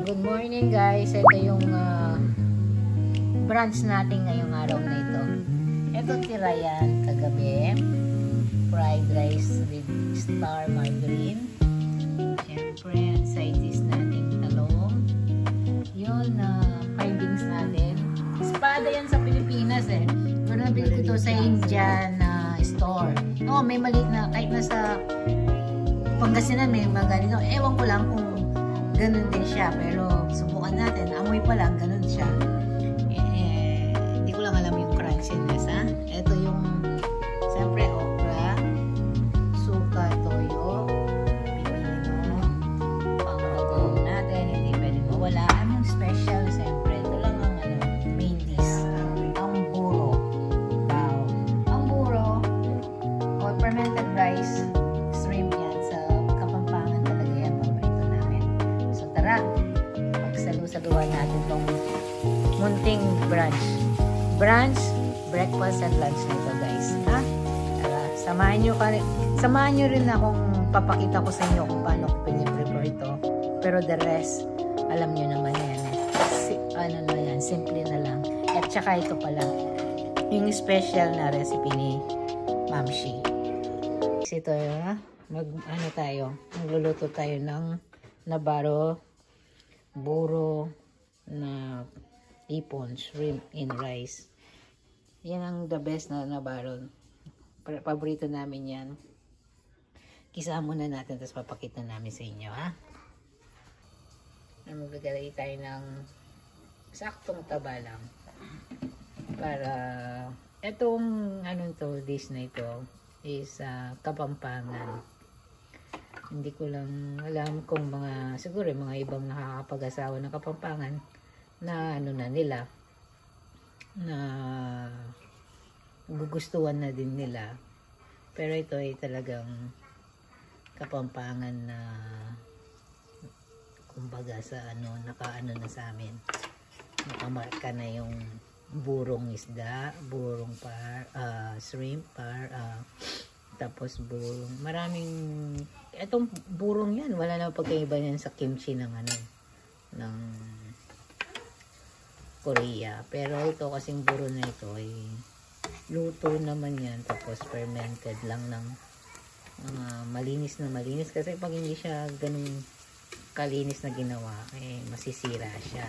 Good morning guys. Ito yung brunch natin ngayong araw na ito. Ito tira yan kagabi. Fried rice with star margarine. Siyempre, side dish natin talong. Yun findings natin. Espada yan sa Pilipinas eh. Pero nabili ko ito sa Indian store. Oh, may maliit na kahit nasa Pangasinan may mga ganito. Ewan ko lang kung ganun din siya, pero subukan natin. Amoy pa lang, ganun siya. Hindi ko lang alam yung crunchiness, ha? Ito yung, siyempre, okra, suka, toyo, pipino, pangbago natin, hindi pwede mawala. Anong special, siyempre, ito lang ang main dish. Ang buro. Wow. Ang buro, or fermented rice, shrimp yan. Sa Kapampangan talaga yan, paborito namin. So tara, pagsalu-saluhan natin tong munting brunch. Brunch, breakfast, and lunch nito guys. Ha? Tara, samahan nyo rin akong papakita ko sa inyo kung paano ko piniprepare ito. Pero the rest, alam nyo naman yan. Ano na yan, simple na lang. At saka ito pala, yung special na recipe ni Ma'am Shi. Ito yun, magluluto tayo ng nabaro, buro, na ipon, shrimp in rice. Yan ang the best na nabaro. Paborito namin yan. Kisa muna natin, tapos papakita namin sa inyo, ha? Maglagay tayo ng saktong taba lang. Para, etong, dish na ito, is Kapampangan. Hindi ko lang alam kung siguro mga ibang nakakapag-asawa ng Kapampangan na na nila, na gugustuhan na din nila. Pero ito ay talagang Kapampangan na kumbaga sa nakaano na sa amin. Nakamarka na yung burong isda, burong shrimp, tapos burong, maraming, etong burong yan, wala na pagkaiba yan sa kimchi ng ng Korea. Pero ito kasing buro na ito ay luto naman yan, tapos fermented lang ng malinis na malinis, kasi pag hindi siya ganun kalinis na ginawa, masisira siya.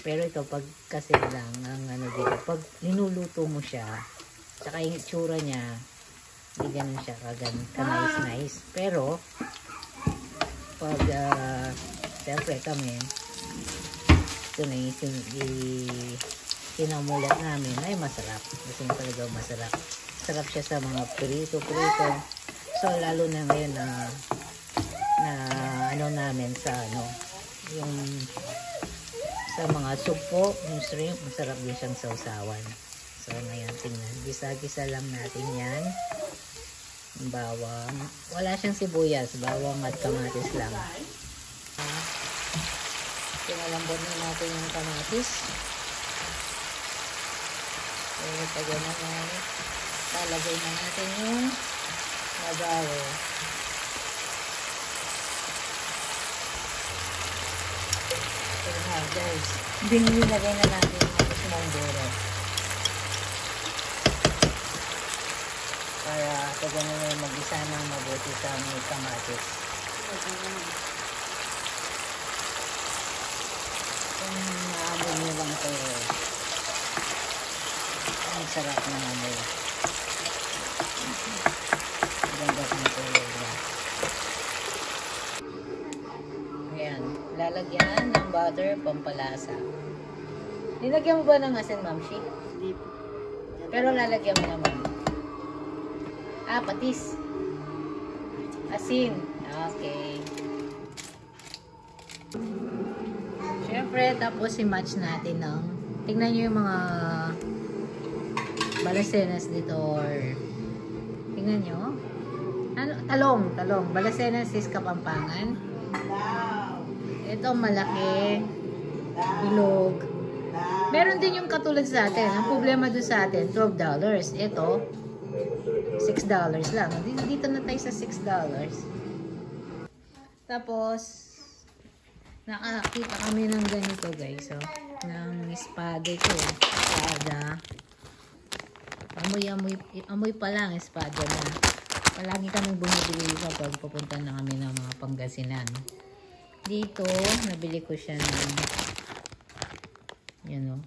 Pero ito, pag kasi lang, dito, pag ninuluto mo siya, tsaka yung itsura niya, hindi ganun siya ka-nice. Pero, pag, siyempre kami, ito na yung sinamulat namin, ay masarap. Kasi talaga masarap. Sarap siya sa mga prito. So, lalo na ngayon na namin sa yung sa mga supo, yung shrimp, masarap din siyang sausawan. So, ngayon, tingnan. Gisa-gisa lang natin yan. Bawang. Wala siyang sibuyas. Bawang at kamatis lang. Pinalambot na natin yung kamatis. So, taga naman. Talagay na natin yung nabaro. Guys, binilagay na natin yung small buro para sa ganun na mag-isa ng mabuti sa may kamatis. Kung naamoy nyo lang ito, ang sarap ng amoy. Ganda ng kulay niya. Ayan, lalagyan ng butter, pampalasa. Nilagyan mo ba ng asin, Ma'am Shi? Hindi po. Pero lalagyan mo naman. Patis. Asin. Okay. Siyempre, tapos i-match natin ng, tingnan nyo yung mga balasenas dito, or tingnan nyo. Talong. Balasenas is Kapampangan. Ito malaki, bilog. Meron din yung katulad sa atin. Ang problema doon sa atin, $12. Ito, $6 lang. Dito na tayo sa $6. Tapos, Nakakita kami ng ganito guys. So, ng espada ito. Espada. Amoy pa lang espada na. Palagi kami bumibili dito pag pupunta na kami ng mga Pangasinan. Dito, nabili ko siya ng yan o.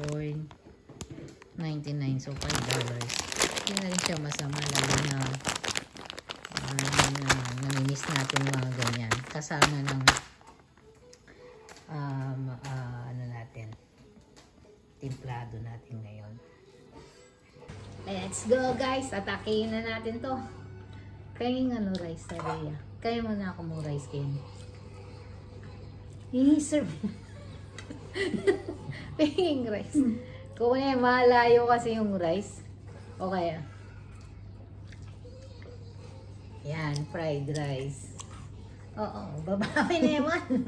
$4.99. So, $5. Hindi na rin siya masama lalo na namimiss natin mga ganyan. Kasama ng ano natin, timplado natin ngayon. Let's go guys, atakihin na natin to. Kaya ano rice sa Rhea. Kaya mo na ako mo rice kayo. I-serve. Pinging rice. Kung malayo kasi yung rice. O kaya yan, fried rice. Oo, babawi na yaman.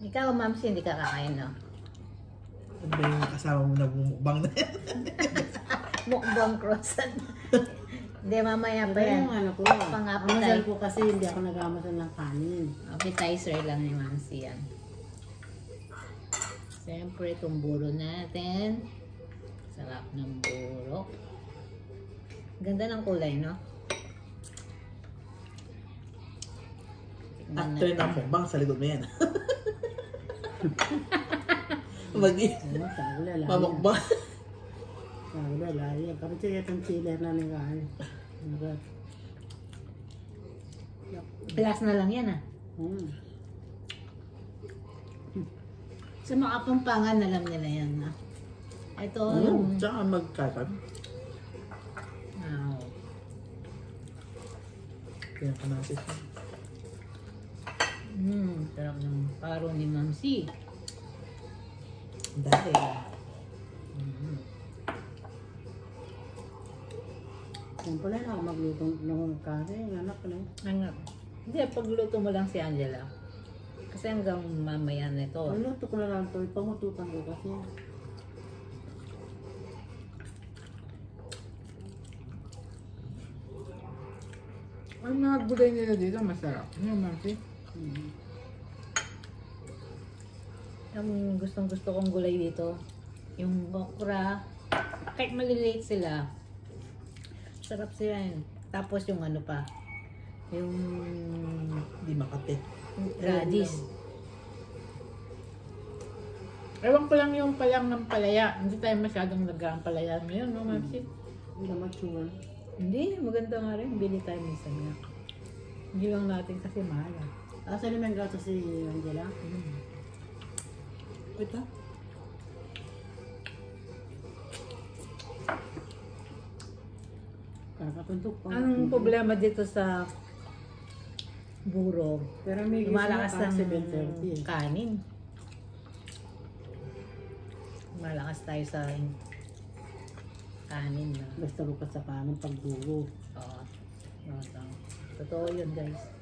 Ikaw, Mams, hindi ka kakain, no? Ano ba yung kasama mo na bumukbang na yan? Mukbang croissant. Hindi, mamaya pa Pero yan. yung ano ko, ang Pang-appetite. masal ko kasi hindi ako nag-amasal ng kanin. Appetizer lang ni Mams yan. Siyempre, itong buro natin. Sarap ng buro. Ganda ng kulay, no? Tignan After natin. ng mukbang, sa likod mo yan. Ano, sagla, laya. Mamukbang. Sagla, laya. Pero siya itong chiller na nag-ano. Glass na lang yan, ah. Sa mga Kapampangan, alam nila yan, na. Ito, yung... Tsaka magkatan. Wow. Kaya ka natin. Sarap ng paro ni Mamsi. Dahil. Siyempre na ako magluto ng kare. Anak ko na. Hindi, pagluto mo lang si Angela. Kasi hanggang mamaya na ito. Ang luto ko na lang ito. Ipamututan ko kasi. Ang mga gulay nila dito masarap. Ano, Marcy? Ang gustong-gusto kong gulay dito, yung okra, kahit maliliit sila, sarap sila yun. Tapos yung ano pa, yung Di makate. radish. Ewan ko lang yung palang ng palaya. Hindi tayo masyadong nag-aampalaya ngayon, no, Marcy? Hindi na mature. Hindi, maganda nga rin. Bili tayo minsan nga. Hindi lang natin kasi mahal. Asa naman gato si Angela? Wait ha? Kakapuntok pa. Ang problema dito sa buro, Pero may lumalakas gising ng ka 7:30. kanin. Malakas tayo sa kanin na. Basta bukas sa kanin pagdugo. Oo. Totoo yun, guys.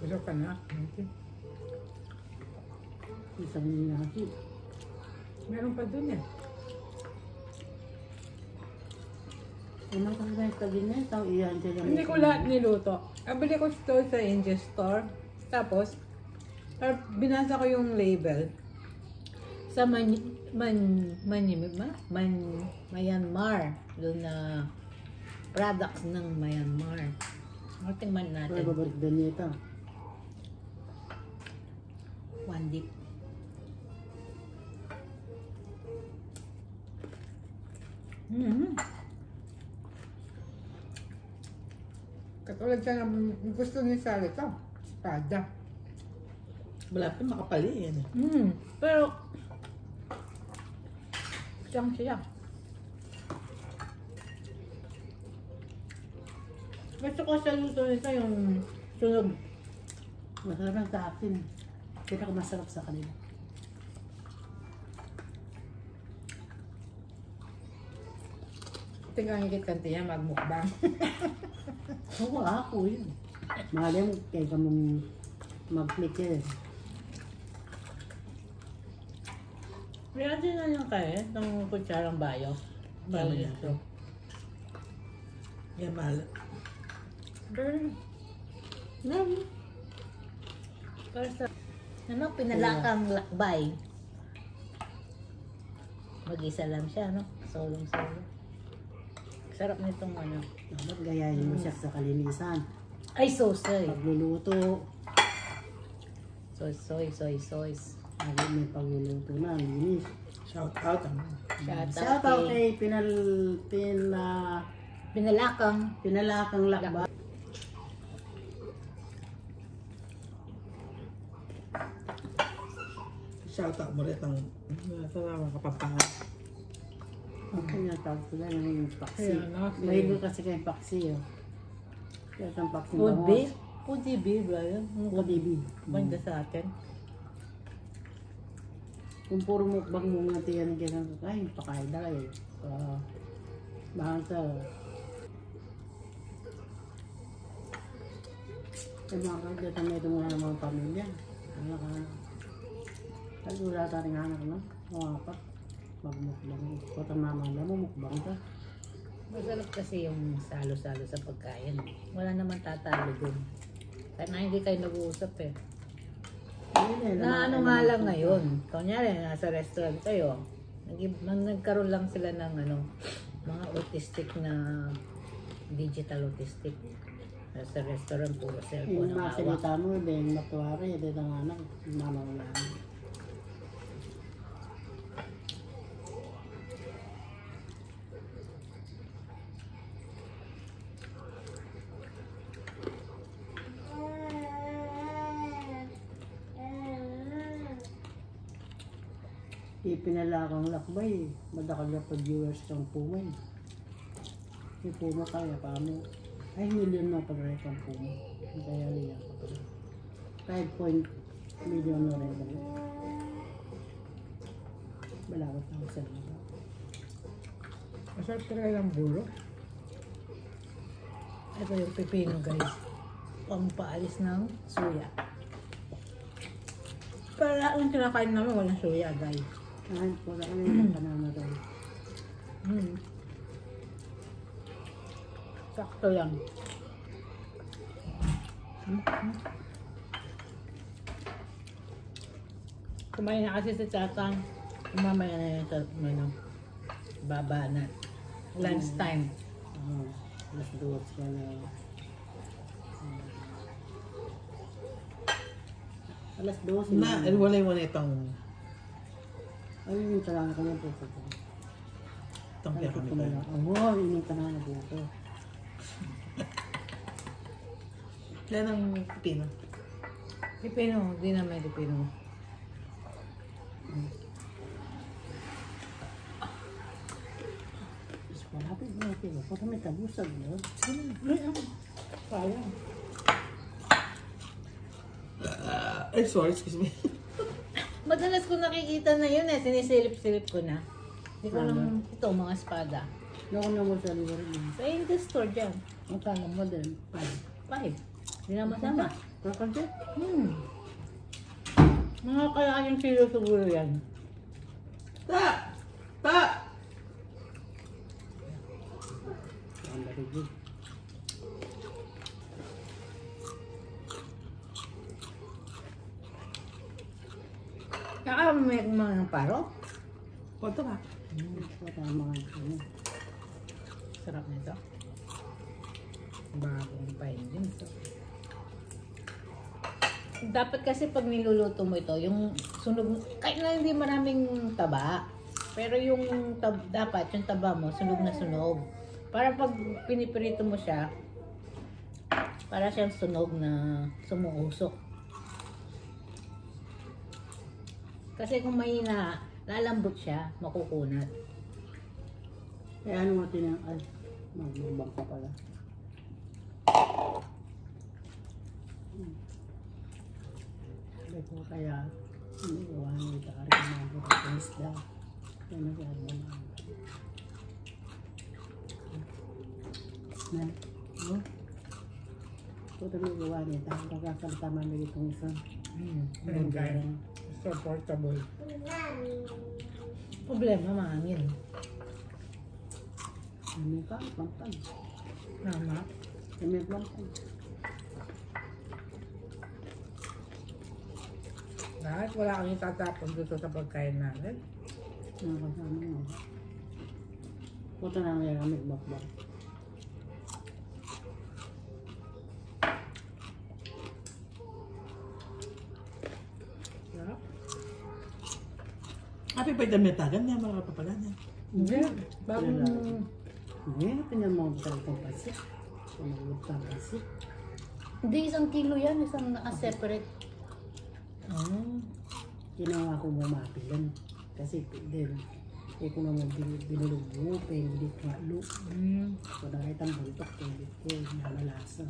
Gusto ka na, Marcy? Isang nasi. Meron pa dun eh. Ano ka na yung tagin na ito? I-Angela mo. Hindi ko lahat niluto. Abili ko ito sa Angel Store. Tapos, binasa ko yung label. Sa Myanmar. Doon na products ng Myanmar. Tingnan Pero natin. babalik din nito. One dip. Katulad siya ng gusto ni Sally ito. Espada. Wala pa makapali yan eh. Pero, Siyang siya. gusto ko sa luto nito yung sunog. Masarap lang sa akin. Kaya ako masarap sa kanila. Tingnan ngikit kantiya magmukbang. Oo, ako yun. Mahal mo, kaya ka mong mag-click yun. Meron din na yung kaya, itong kutsarang bayo. Yaman Bayo yan. ito. Yan, mahal. Burn. No. Para sa... Ano, pinalakang lakbay. Mag-isa lang siya, no? Solong-solo. Sarap nitong ano. Dapat gayahin mo siya sa kalinisan. Ay, soy. Pagluluto, Soy. lagi may pagluluto na, linis. Shout out. Shout out kay kay pinalakang. pinalakang lakba. Shout out mo rin ang salamat kapagpangan. Ang kanya tawag sila yung paksi. Ayan, okay. Mahigo kasi kayong paksi, oh. Kaya itong paksi Food bangos. beef. Food beef, Brian. ODB. Banda sa atin. Kung puro mukbang mo nga tiyan kaya ay, pakain na kayo. Bahang sa... Ay, mga kagdatan na itong mga pamilya. Ano ka? Kasi wala tayong anak, no? Mga apat. Magmukbang. Patang mama na mo, mukbang ka. Masarap kasi yung salo-salo sa pagkain. Wala naman tatalo dun. Kaya na hindi kayo nag-uusap eh. Na ano nga lang ngayon. Kunyari, nasa restaurant kayo. Nagkaroon lang sila ng ano, mga autistic na digital autistic. Sa restaurant, puro cellphone Yung ang hawak. masalita mo, din matuwari, din ang anak, mama mo lang. Ipinalakang lakbay, madakal na pa viewers kang Pumay. Yung Puma kaya pa mo. Ay, million na pa rin kang Puma. Kaya liya ka pa rin. 5 million na rin kami. Balawat ako sa mga. Masarap talaga ng bulo. Ito yung pepino guys. Pampaalis ng suya. Para ang kinakain namin walang suya guys. Ay, wala ka yung panama rin. Sakto lang. Kumain na kasi sa Chatang. Mamaya na yan sa ano, baba na. Lunch time. Mas duwat ka na. Alas 12 Na, walay mo na itong Ay, yung talaga ka na po sa ito. itong kaya kami tayo. Oo, yung ka na buto. Yan ang pino. Pepino, hindi na may pepino. Is malapit mo natin. Para may tabusag yun. Sayang. Ay, sorry, excuse me. Madalas ko nakikita na yun eh. Sinisilip-silip ko na. Hindi ko lang ito, mga espada. Loko na mo sa liver mo. Sa India store dyan. Ang kala mo din. 5. Hindi na masama. Kakadya? Mga kaya yung kilo siguro yan. Ta! Ta! Ang larigid. Kaka may mga paro. Konto ka. Tama nga. Sarap nito. Bagong paingin ito. Dapat kasi pag niluluto mo ito, yung sunog, kahit na hindi maraming taba, pero yung dapat yung taba mo, sunog na sunog. Para pag pinipirito mo siya, para siyang sunog na sumuusok. Kasi kung mahina, lalambot siya, makukunat. Kaya ano mo tinang... Ay, magbang ka pala. Kaya, iniiwan mo ito ka rin mga isda. Kaya nag-aarman ako. na. No? Ito may gawa niya. Tapos kakasalita man na itong isa. Kaya. Supportable. Problema, mahangin. Ano ka? Pampag. Tama. Kami pampag. Kahit wala kami tatapon dito sa pagkain natin. Ano kasama mo? Punta na may kami bakbak. Sarap. Happy pa yung metagan niya, mga kapapala niya. Hindi. Bagong... Hindi, pinamang sa itong pasit. Pinamang sa pasit. Hindi, 1 kilo yan. Isang naka-separate. Ginawa ko bumapilan. Kasi din, kung naman binulog mo, hindi kalo. So dahil ang buntok, hindi ko nalalasa.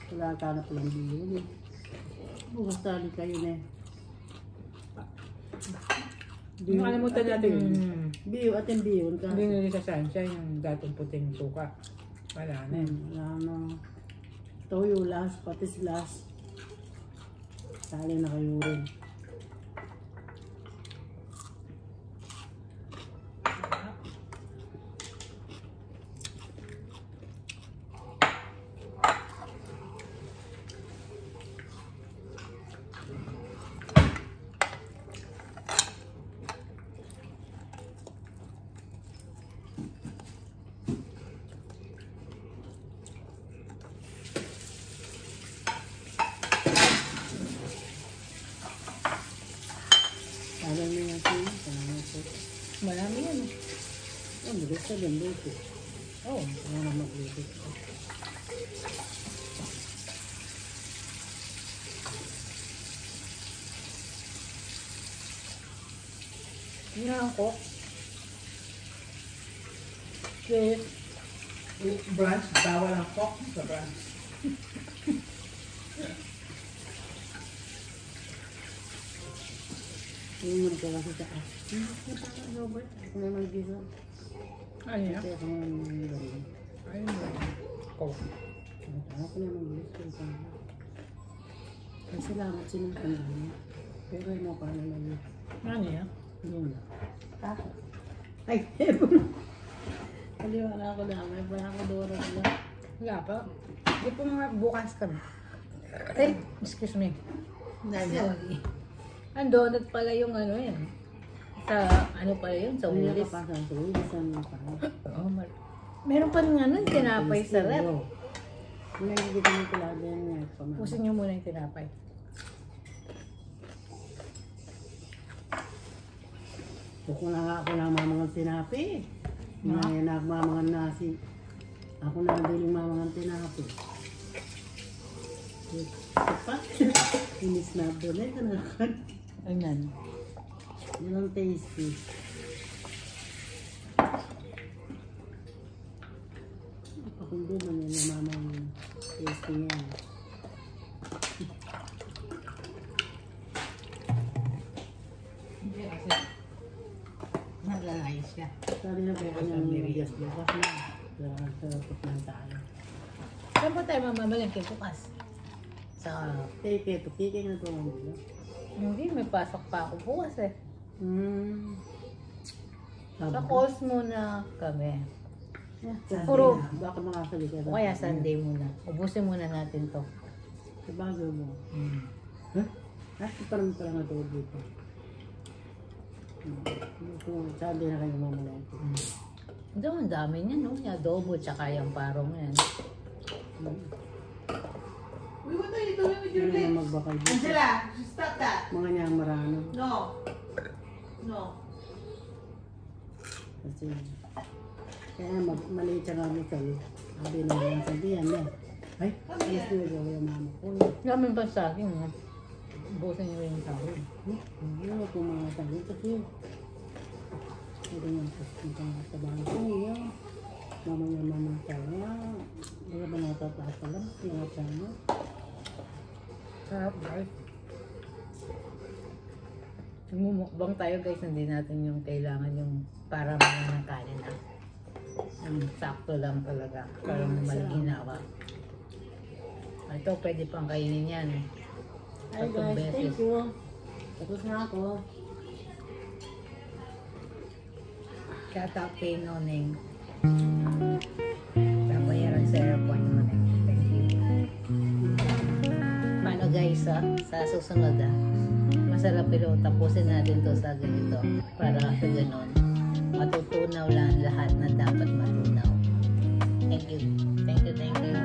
Wala ka na palang biyo. Bukas tali kayo na eh. Nakalimutan natin yung Biyo at yung biyo. binili sa Sansya, yung datong puting suka. Wala na. Wala na. Toyo last, patis last. Sali na kayo rin. Alam niyo natin, salamat po. Marami yan. Oh, bilis ka din, luto. Oh. Wala na magluto. Yan ko. Yes. Branch, bawal ang cock sa branch. Yung mga kasi sa Robert, ako na mag-gisa. Ano yan? Kasi ako na mag-gisa. Ayun ba? Coke. Ako na mag-gisa. Ay, salamat sinumpang niya. Pero ano ka na lang. Ano yan? Yun na. Ay, hebon. Kaliwa na ako na. May parang ako doon na. Wala pa. Hindi po mga bukas kami. Ay, excuse me. Sorry. Ang donut pala yung ano yan. Sa ano pala yun? Sa Hindi ulis. ka pa sa tuloy. Saan mo pa? Oh, meron pa rin ano, yung tinapay sa rep. Hindi kita mo pala din niya. Pusin nyo muna yung tinapay. Ako na nga ako na mamangang tinapi. Ngayon na ako mamangang nasi. Ako na diling mamangang tinapi. Pa? Inis na doon eh. Kanakan. Ayan. Yan ang tasty. Ako doon man yan yung mamangang tasty niya. Hindi kasi nalalay siya. Sali na po kanyang nilagyan bukas na. Kailangan sa putnan tayo. Saan po tayo mamamalengke bukas? Sa... Kike na ito mo. Hindi, may pasok pa ako bukas eh. Sa Sabado. calls muna kami. Sunday Puro- na. Baka makasali ka. O kaya Sunday muna. Ubusin muna natin to. Sa bago mo. Ah, parang natulog dito. Kung Sunday na kayo mamalaki. Doon, ang dami niya, no? Yung adobo, tsaka yung parong yan. Uy, what are you doing with your Hindi na lips? magbakal dito. Angela, stop that. Mga niyang marano. No. No. Kasi, kaya maliit siya nga nito. Sabi na lang sabihan niya. Ay, alas nila gawin yung mama ko. Namin pa sa akin, no? Ubusin niyo yung sahod. Ano po mga tayo kasi. Ito yung tabahan ko niya. Mama niya tayo. Wala ba natataas pa lang? Mga tayo. Sarap guys. Mumukbang tayo guys, hindi natin yung kailangan yung para mga ng kanin na. Yung sakto lang talaga, parang malginawa. Ito, pwede pang kainin yan. Ay Tatlong guys, beses. thank you. Tapos na ako. Shout out kay Noneng. Babayaran sa airport mo na. Thank you. Paano guys sa susunod masarap pero tapusin natin to sa ganito para sa ganon matutunaw lang lahat na dapat matunaw. Thank you. Thank you.